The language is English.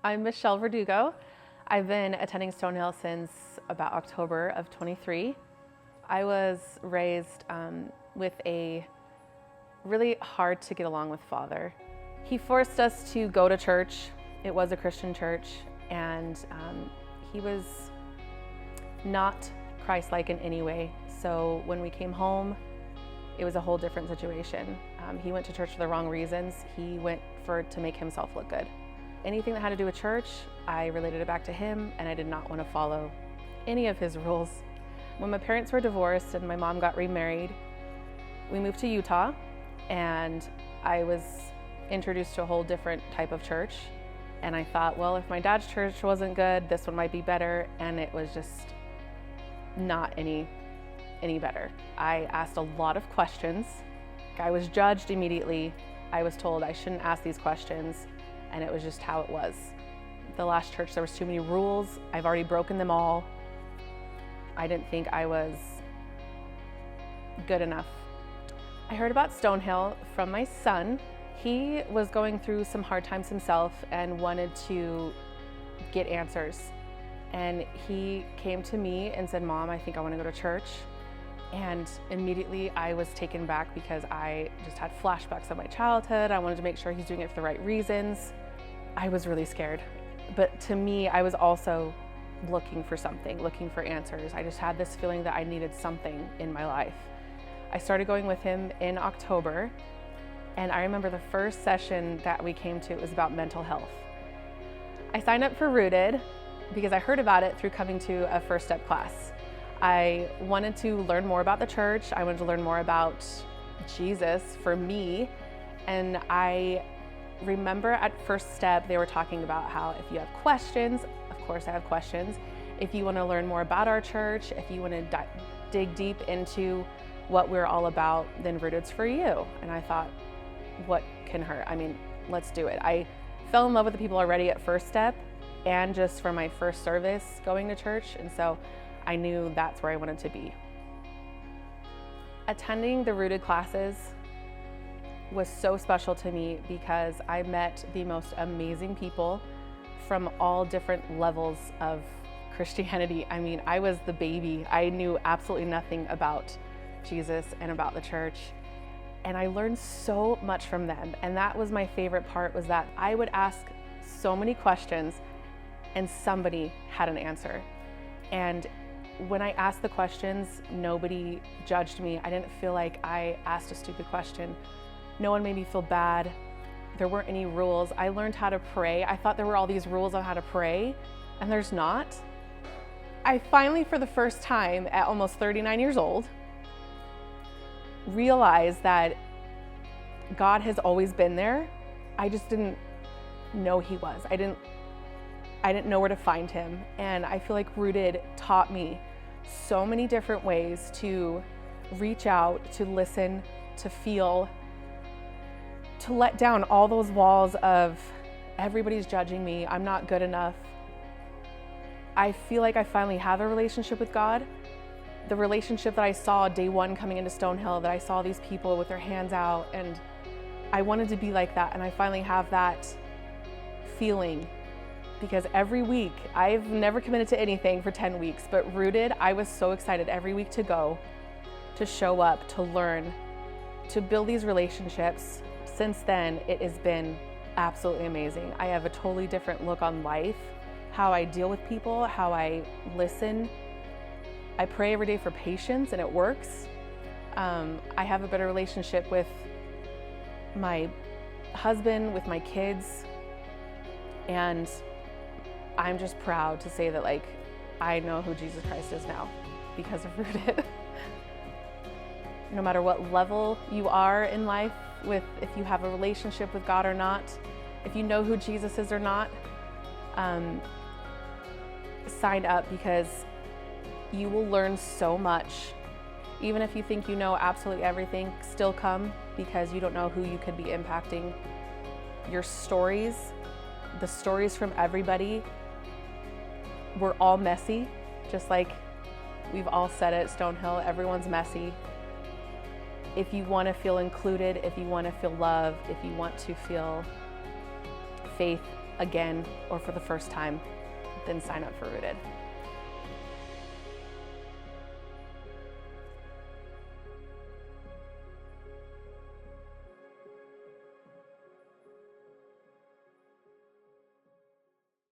I'm Michelle Verdugo. I've been attending Stonehill since about October of 23. I was raised with a really hard to get along with father. He forced us to go to church. It was a Christian church, and he was not Christ-like in any way. So when we came home, it was a whole different situation. He went to church for the wrong reasons. He went to make himself look good. Anything that had to do with church, I related it back to him, and I did not want to follow any of his rules. When my parents were divorced and my mom got remarried, we moved to Utah, and I was introduced to a whole different type of church. And I thought, well, if my dad's church wasn't good, this one might be better, and it was just not any better. I asked a lot of questions. I was judged immediately. I was told I shouldn't ask these questions, and it was just how it was. The last church, there was too many rules. I've already broken them all. I didn't think I was good enough. I heard about Stonehill from my son. He was going through some hard times himself and wanted to get answers. And he came to me and said, "Mom, I think I want to go to church." And immediately I was taken back because I just had flashbacks of my childhood. I wanted to make sure he's doing it for the right reasons. I was really scared. But to me, I was also looking for something, looking for answers. I just had this feeling that I needed something in my life. I started going with him in October, and I remember the first session that we came to, it was about mental health. I signed up for Rooted because I heard about it through coming to a First Step class. I wanted to learn more about the church. I wanted to learn more about Jesus for me. And I remember at First Step, they were talking about how if you have questions, of course I have questions. If you want to learn more about our church, if you want to dig deep into what we're all about, then Rooted's for you. And I thought, what can hurt? I mean, let's do it. I fell in love with the people already at First Step and just from my first service going to church. And so I knew that's where I wanted to be. Attending the Rooted classes was so special to me because I met the most amazing people from all different levels of Christianity. I mean, I was the baby. I knew absolutely nothing about Jesus and about the church. And I learned so much from them. And that was my favorite part, was that I would ask so many questions and somebody had an answer. And when I asked the questions, nobody judged me. I didn't feel like I asked a stupid question. No one made me feel bad. There weren't any rules. I learned how to pray. I thought there were all these rules on how to pray, and there's not. I finally, for the first time at almost 39 years old, realized that God has always been there. I just didn't know He was. I didn't know where to find Him. And I feel like Rooted taught me so many different ways to reach out, to listen, to feel, to let down all those walls of everybody's judging me, I'm not good enough. I feel like I finally have a relationship with God. The relationship that I saw day one coming into Stonehill, that I saw these people with their hands out, and I wanted to be like that, and I finally have that feeling. Because every week, I've never committed to anything for 10 weeks, but Rooted, I was so excited every week to go, to show up, to learn, to build these relationships. Since then, it has been absolutely amazing. I have a totally different look on life, how I deal with people, how I listen. I pray every day for patience, and it works. I have a better relationship with my husband, with my kids, and I'm just proud to say that, like, I know who Jesus Christ is now because of Rooted. No matter what level you are in life, if you have a relationship with God or not, if you know who Jesus is or not, sign up, because you will learn so much. Even if you think you know absolutely everything, still come, because you don't know who you could be impacting. Your stories, the stories from everybody, we're all messy, just like we've all said at Stonehill, everyone's messy. If you want to feel included, if you want to feel love, if you want to feel faith, again or for the first time, then sign up for Rooted.